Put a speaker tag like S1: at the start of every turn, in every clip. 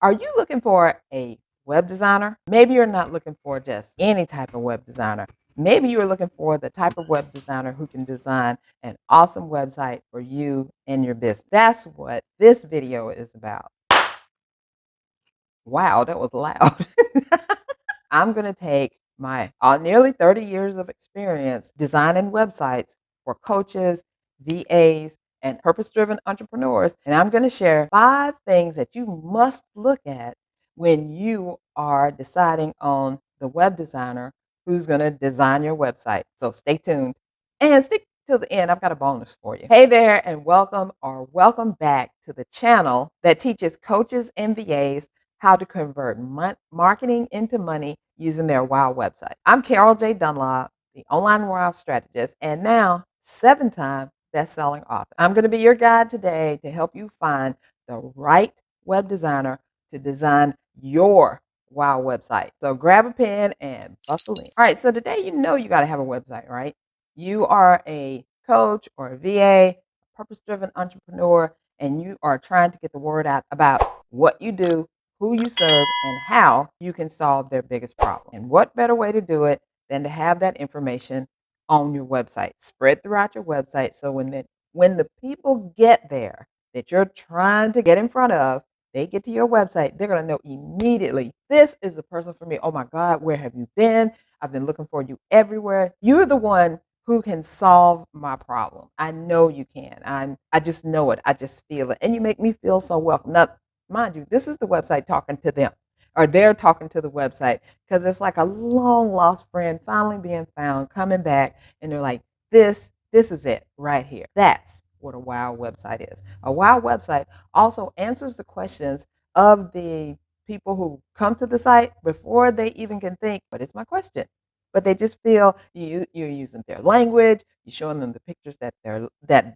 S1: Are you looking for a web designer? Maybe you're not looking for just any type of web designer. Maybe you're looking for the type of web designer who can design an awesome website for you and your business. That's what this video is about. Wow, that was loud. I'm going to take my nearly 30 years of experience designing websites for coaches, VAs, and purpose driven entrepreneurs. And I'm going to share 5 things that you must look at when you are deciding on the web designer who's going to design your website. So stay tuned and stick till the end. I've got a bonus for you. Hey there, and welcome back to the channel that teaches coaches and VAs how to convert marketing into money using their WOW website. I'm Carol J. Dunlop, the online WOW strategist, and now 7-time best-selling author. I'm going to be your guide today to help you find the right web designer to design your WOW website. So grab a pen and buckle in. All right, so today you know you got to have a website, right? You are a coach or a VA, purpose-driven entrepreneur, and you are trying to get the word out about what you do, who you serve, and how you can solve their biggest problem. And what better way to do it than to have that information on your website, spread throughout your website, so when the people get there that you're trying to get in front of, they get to your website, they're going to know immediately, this is the person for me. Oh my God, where have you been? I've been looking for you everywhere. You're the one who can solve my problem. I know you can. I just know it. I just feel it. And you make me feel so welcome. Now, mind you, this is the website talking to them, or they're talking to the website, because it's like a long lost friend finally being found, coming back, and they're like, this is it right here. That's what a WOW website is. A WOW website also answers the questions of the people who come to the site before they even can think, what is my question? But they just feel you're using their language, you're showing them the pictures that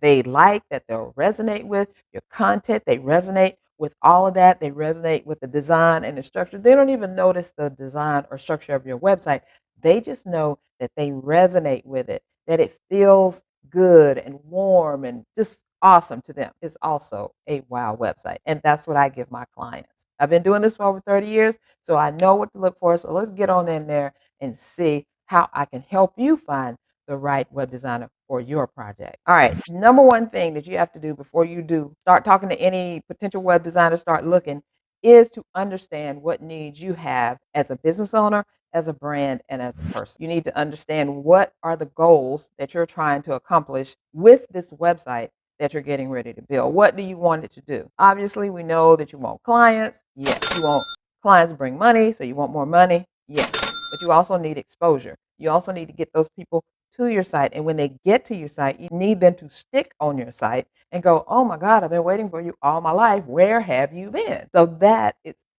S1: they like, that they'll resonate with, your content, they resonate with all of that. They resonate with the design and the structure. They don't even notice the design or structure of your website. They just know that they resonate with it, that it feels good and warm and just awesome to them. It's also a WOW website. And that's what I give my clients. I've been doing this for over 30 years, so I know what to look for. So let's get on in there and see how I can help you find the right web designer for your project. All right, number one thing that you have to do before you do start talking to any potential web designer, start looking, is to understand what needs you have as a business owner, as a brand, and as a person. You need to understand what are the goals that you're trying to accomplish with this website that you're getting ready to build. What do you want it to do? Obviously, we know that you want clients. Yes. You want clients to bring money, so you want more money. Yes. But you also need exposure. You also need to get those people to your site. And when they get to your site, you need them to stick on your site and go, oh my God, I've been waiting for you all my life. Where have you been? So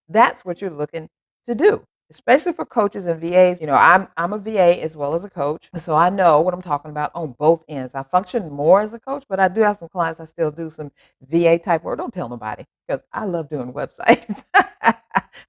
S1: that's what you're looking to do, especially for coaches and VAs. You know, I'm a VA as well as a coach, so I know what I'm talking about on both ends. I function more as a coach, but I do have some clients I still do some VA type work. Don't tell nobody, because I love doing websites.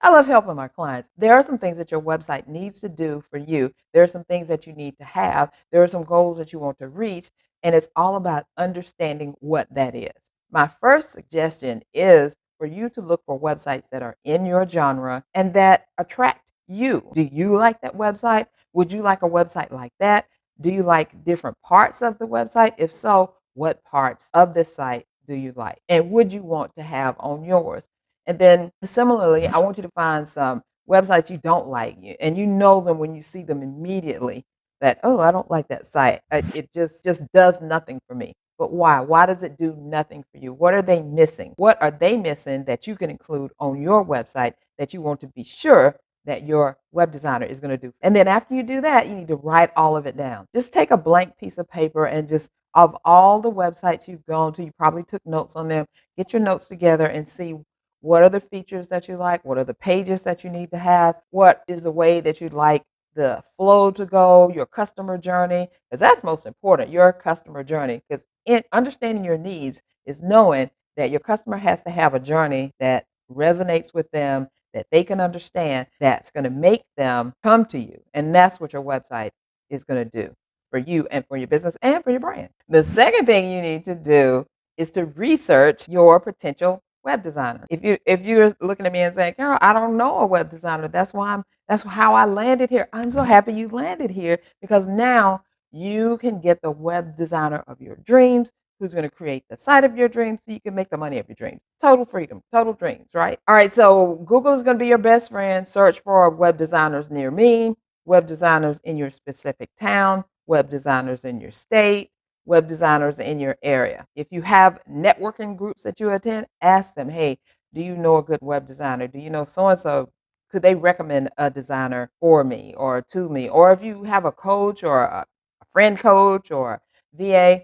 S1: I love helping my clients. There are some things that your website needs to do for you. There are some things that you need to have. There are some goals that you want to reach, and it's all about understanding what that is. My first suggestion is for you to look for websites that are in your genre and that attract you. Do you like that website? Would you like a website like that? Do you like different parts of the website? If so, what parts of the site do you like? And would you want to have on yours? And then similarly, I want you to find some websites you don't like, and you know them when you see them immediately, that, oh, I don't like that site. It just does nothing for me. But why? Why does it do nothing for you? What are they missing? What are they missing that you can include on your website that you want to be sure that your web designer is going to do? And then after you do that, you need to write all of it down. Just take a blank piece of paper and just, of all the websites you've gone to, you probably took notes on them, get your notes together and see what are the features that you like, what are the pages that you need to have, what is the way that you'd like the flow to go, your customer journey, because that's most important, your customer journey. Because in understanding your needs is knowing that your customer has to have a journey that resonates with them, that they can understand, that's going to make them come to you. And that's what your website is going to do for you and for your business and for your brand. The second thing you need to do is to research your potential web designer. If you're looking at me and saying, Carol, I don't know a web designer. That's how I landed here. I'm so happy you landed here because now you can get the web designer of your dreams who's going to create the site of your dreams so you can make the money of your dreams. Total freedom, total dreams, right? All right, so Google is going to be your best friend. Search for web designers near me, web designers in your specific town, web designers in your state, web designers in your area. If you have networking groups that you attend, ask them, hey, do you know a good web designer? Do you know so and so? Could they recommend a designer for me or to me? Or if you have a coach or a friend coach or a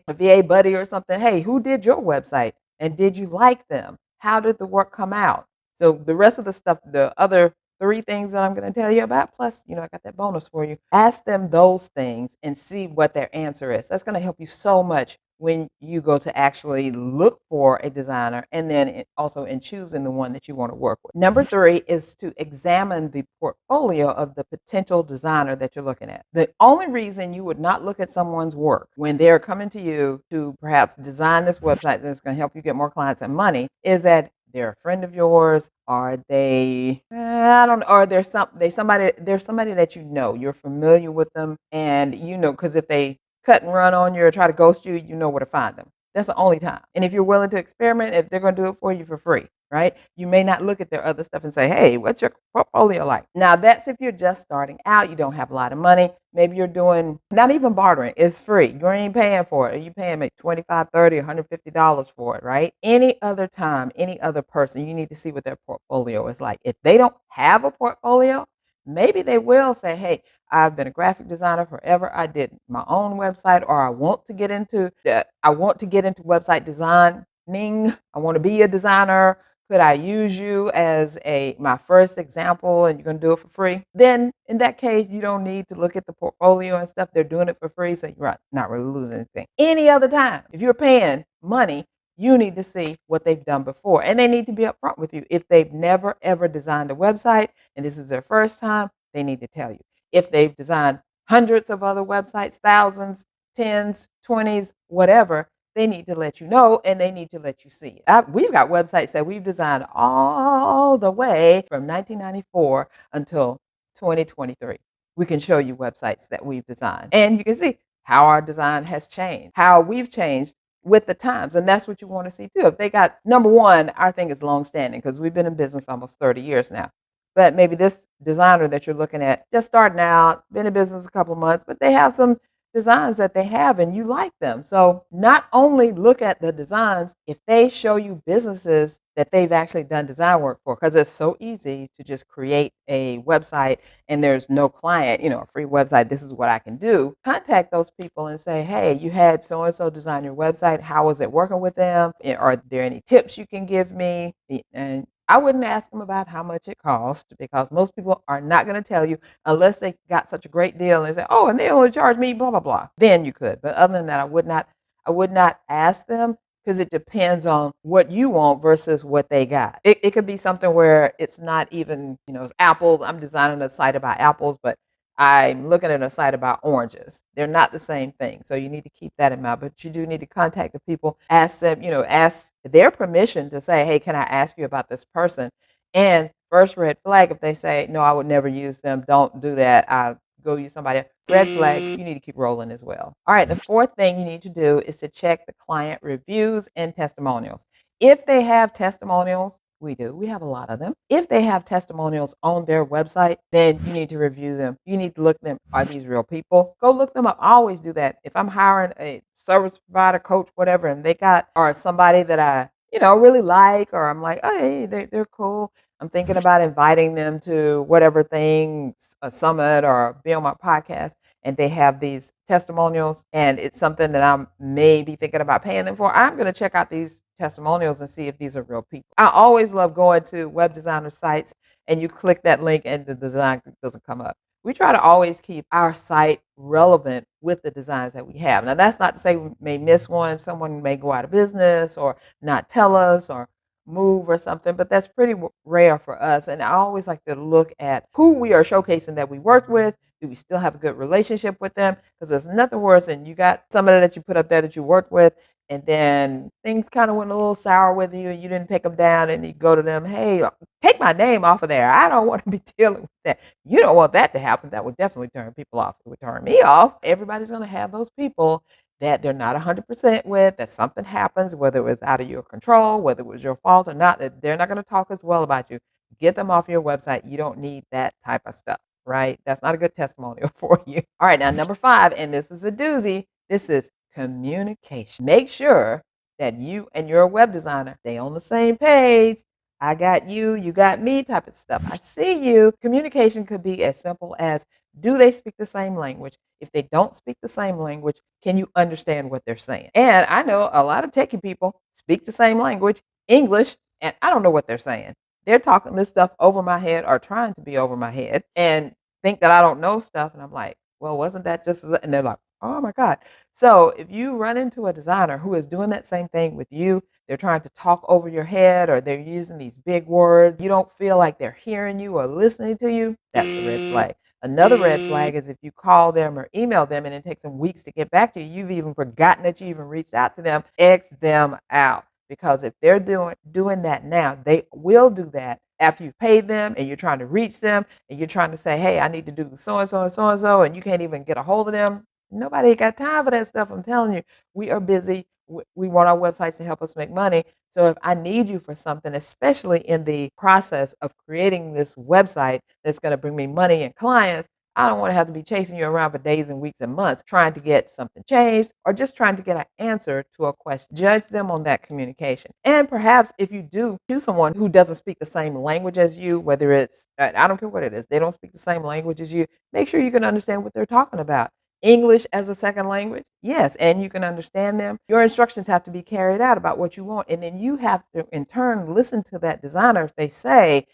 S1: VA buddy or something, hey, who did your website and did you like them? How did the work come out? So the rest of the stuff, the other three things that I'm going to tell you about, plus, I got that bonus for you. Ask them those things and see what their answer is. That's going to help you so much when you go to actually look for a designer and then also in choosing the one that you want to work with. Number three is to examine the portfolio of the potential designer that you're looking at. The only reason you would not look at someone's work when they're coming to you to perhaps design this website that's going to help you get more clients and money is that they're a friend of yours. Are they? I don't know. Or there's somebody that you're familiar with them, and because if they cut and run on you or try to ghost you, you know where to find them. That's the only time. And if you're willing to experiment, if they're going to do it for you for free, right? You may not look at their other stuff and say, hey, what's your portfolio like? Now, that's if you're just starting out, you don't have a lot of money. Maybe you're doing not even bartering, it's free. You ain't paying for it. Are you paying like $25, $30, $150 for it, right? Any other time, any other person, you need to see what their portfolio is like. If they don't have a portfolio, maybe they will say, hey, I've been a graphic designer forever. I did my own website, or I want to get into website designing. I want to be a designer. Could I use you as my first example and you're going to do it for free? Then in that case, you don't need to look at the portfolio and stuff. They're doing it for free, so you're not really losing anything. Any other time, if you're paying money, you need to see what they've done before. And they need to be upfront with you. If they've never, ever designed a website and this is their first time, they need to tell you. If they've designed hundreds of other websites, thousands, tens, 20s, whatever, they need to let you know and they need to let you see it. We've got websites that we've designed all the way from 1994 until 2023. We can show you websites that we've designed. And you can see how our design has changed, how we've changed with the times. And that's what you want to see too. If they got, number one, our thing is long standing because we've been in business almost 30 years now. But maybe this designer that you're looking at just starting out, been in business a couple months, but they have some designs that they have and you like them. So not only look at the designs, if they show you businesses that they've actually done design work for, because it's so easy to just create a website and there's no client, a free website, this is what I can do. Contact those people and say, hey, you had so-and-so design your website. How was it working with them? Are there any tips you can give me? And I wouldn't ask them about how much it cost because most people are not going to tell you unless they got such a great deal and they say, oh, and they only charge me blah, blah, blah. Then you could. But other than that, I would not ask them because it depends on what you want versus what they got. It could be something where it's not even, it's apples. I'm designing a site about apples, but I'm looking at a site about oranges. They're not the same thing. So you need to keep that in mind. But you do need to contact the people, ask them, ask their permission to say, hey, can I ask you about this person? And first red flag, if they say, no, I would never use them, don't do that. I'll go use somebody else. Red flag, you need to keep rolling as well. All right, the fourth thing you need to do is to check the client reviews and testimonials. If they have testimonials, we do. We have a lot of them. If they have testimonials on their website, then you need to review them. You need to look at them. Are these real people? Go look them up. I always do that. If I'm hiring a service provider, coach, whatever, and they got or somebody that I, really like, or I'm like, oh, hey, they're cool. I'm thinking about inviting them to whatever things, a summit or be on my podcast, and they have these testimonials, and it's something that I'm maybe thinking about paying them for. I'm going to check out these testimonials and see if these are real people. I always love going to web designer sites and you click that link and the design doesn't come up. We try to always keep our site relevant with the designs that we have. Now, that's not to say we may miss one. Someone may go out of business or not tell us or move or something, but that's pretty rare for us. And I always like to look at who we are showcasing that we worked with Do we still have a good relationship with them? Because there's nothing worse than you got somebody that you put up there that you worked with, and then things kind of went a little sour with you, and you didn't take them down, and you go to them, hey, take my name off of there. I don't want to be dealing with that. You don't want that to happen. That would definitely turn people off. It would turn me off. Everybody's going to have those people that they're not 100% with, that something happens, whether it was out of your control, whether it was your fault or not, that they're not going to talk as well about you. Get them off your website. You don't need that type of stuff, right? That's not a good testimonial for you. All right, now number 5, and this is a doozy. This is communication. Make sure that you and your web designer stay on the same page. I got you got me type of stuff. I see you. Communication could be as simple as, do they speak the same language? If they don't speak the same language, can you understand what they're saying? And I know a lot of techie people speak the same language, English, and I don't know what they're saying. They're talking this stuff over my head or trying to be over my head and think that I don't know stuff. And I'm like, well, wasn't that just as, and they're like, oh my God. So if you run into a designer who is doing that same thing with you, they're trying to talk over your head or they're using these big words, you don't feel like they're hearing you or listening to you, that's a red flag. Another red flag is if you call them or email them and it takes them weeks to get back to you, you've even forgotten that you even reached out to them, X them out. Because if they're doing that now, they will do that after you've paid them and you're trying to reach them and you're trying to say, hey, I need to do so and so and so and so, and you can't even get a hold of them. Nobody got time for that stuff. I'm telling you, we are busy. We want our websites to help us make money. So if I need you for something, especially in the process of creating this website that's going to bring me money and clients, I don't want to have to be chasing you around for days and weeks and months trying to get something changed or just trying to get an answer to a question. Judge them on that communication. And perhaps if you do choose someone who doesn't speak the same language as you, whether it's, I don't care what it is, they don't speak the same language as you, make sure you can understand what they're talking about. English as a second language, yes, and you can understand them. Your instructions have to be carried out about what you want, and then you have to, in turn, listen to that designer if they say,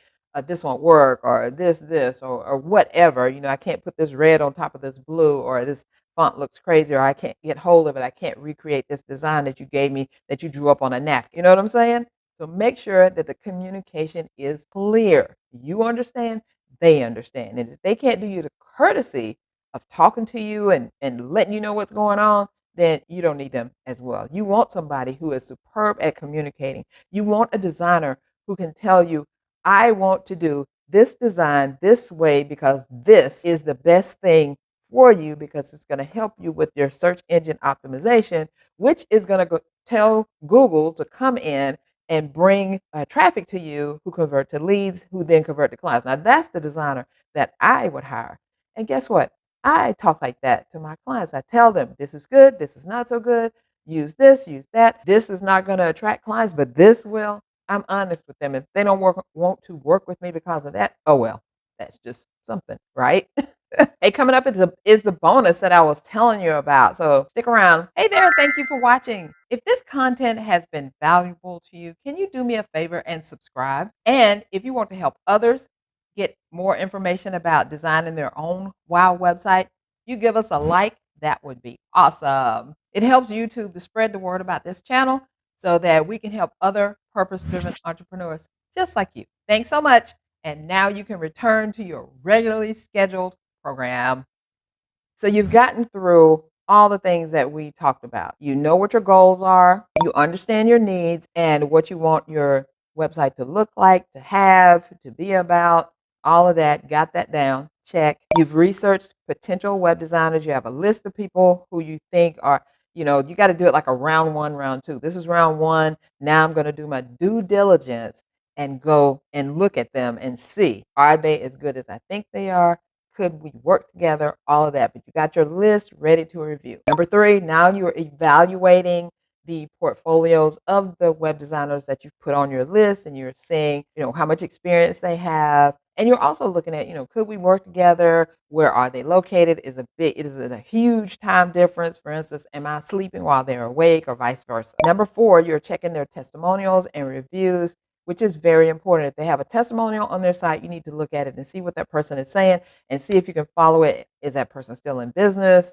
S1: this won't work, or this, or whatever. You know, I can't put this red on top of this blue, or this font looks crazy, or I can't get hold of it. I can't recreate this design that you gave me that you drew up on a napkin. You know what I'm saying? So make sure that the communication is clear. You understand, they understand. And if they can't do you the courtesy of talking to you and letting you know what's going on, then you don't need them as well. You want somebody who is superb at communicating. You want a designer who can tell you, I want to do this design this way because this is the best thing for you because it's going to help you with your search engine optimization, which is going to go tell Google to come in and bring traffic to you who convert to leads, who then convert to clients. Now, that's the designer that I would hire. And guess what? I talk like that to my clients. I tell them, this is good, this is not so good. Use this, use that. This is not going to attract clients, but this will. I'm honest with them. If they don't want to work with me because of that, oh well, that's just something, right? Hey, coming up is the bonus that I was telling you about. So stick around. Hey there, thank you for watching. If this content has been valuable to you, can you do me a favor and subscribe? And if you want to help others get more information about designing their own wow website, you give us a like. That would be awesome. It helps YouTube to spread the word about this channel so that we can help other purpose driven entrepreneurs just like you. Thanks so much. And now you can return to your regularly scheduled program. So you've gotten through all the things that we talked about. You know what your goals are, you understand your needs and what you want your website to look like, to have, to be about, all of that. Got that down. Check. You've researched potential web designers. You have a list of people who you think are, you got to do it like a round one, round two. This is round one. Now I'm going to do my due diligence and go and look at them and see, are they as good as I think they are? Could we work together? All of that. But you got your list ready to review. Number 3, now you're evaluating the portfolios of the web designers that you put on your list and you're seeing, how much experience they have. And you're also looking at, could we work together? Where are they located? Is it a huge time difference? For instance, am I sleeping while they're awake or vice versa? Number 4, you're checking their testimonials and reviews, which is very important. If they have a testimonial on their site, you need to look at it and see what that person is saying and see if you can follow it. Is that person still in business?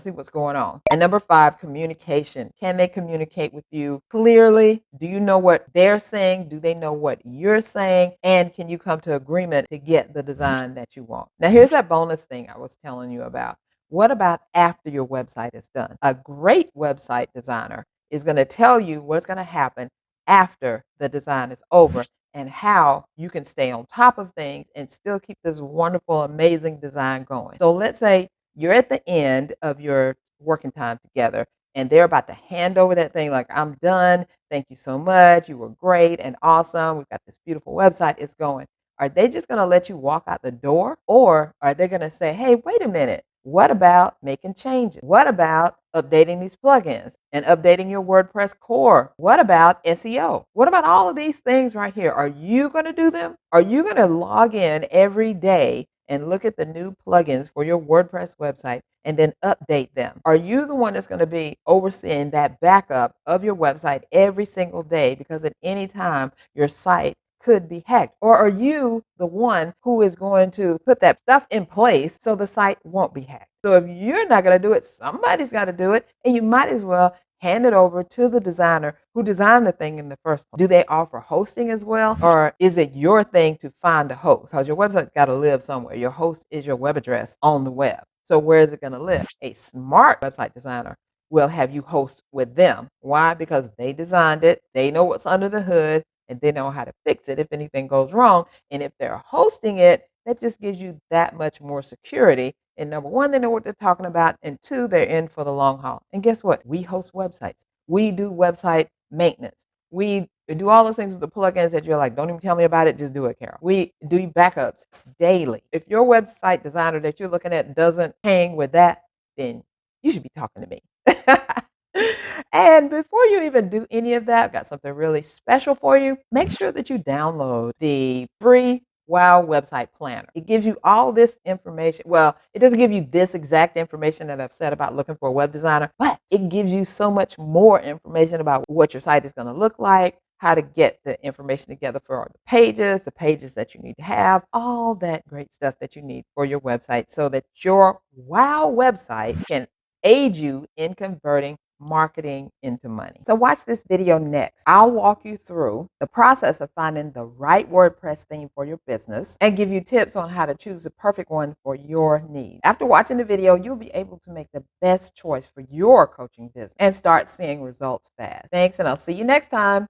S1: see what's going on. And number 5, communication. Can they communicate with you clearly? Do you know what they're saying? Do they know what you're saying? And can you come to agreement to get the design that you want? Now, here's that bonus thing I was telling you about. What about after your website is done? A great website designer is going to tell you what's going to happen after the design is over and how you can stay on top of things and still keep this wonderful, amazing design going. So let's say you're at the end of your working time together and they're about to hand over that thing like, I'm done. Thank you so much. You were great and awesome. We've got this beautiful website. It's going. Are they just going to let you walk out the door? Or are they going to say, hey, wait a minute. What about making changes? What about updating these plugins and updating your WordPress core? What about SEO? What about all of these things right here? Are you going to do them? Are you going to log in every day and look at the new plugins for your WordPress website and then update them? Are you the one that's going to be overseeing that backup of your website every single day because at any time your site could be hacked? Or are you the one who is going to put that stuff in place so the site won't be hacked? So if you're not going to do it, somebody's got to do it, and you might as well hand it over to the designer who designed the thing in the first place. Do they offer hosting as well? Or is it your thing to find a host? Because your website's got to live somewhere. Your host is your web address on the web. So where is it going to live? A smart website designer will have you host with them. Why? Because they designed it. They know what's under the hood and they know how to fix it if anything goes wrong. And if they're hosting it, that just gives you that much more security. And number one, they know what they're talking about. And two, they're in for the long haul. And guess what? We host websites. We do website maintenance. We do all those things with the plugins that you're like, don't even tell me about it. Just do it, Carol. We do backups daily. If your website designer that you're looking at doesn't hang with that, then you should be talking to me. And before you even do any of that, I've got something really special for you. Make sure that you download the free Wow Website Planner. It gives you all this information. Well, it doesn't give you this exact information that I've said about looking for a web designer, but it gives you so much more information about what your site is going to look like, how to get the information together for the pages that you need to have, all that great stuff that you need for your website so that your wow website can aid you in converting marketing into money. So watch this video next. I'll walk you through the process of finding the right WordPress theme for your business and give you tips on how to choose the perfect one for your needs. After watching the video, you'll be able to make the best choice for your coaching business and start seeing results fast. Thanks, and I'll see you next time.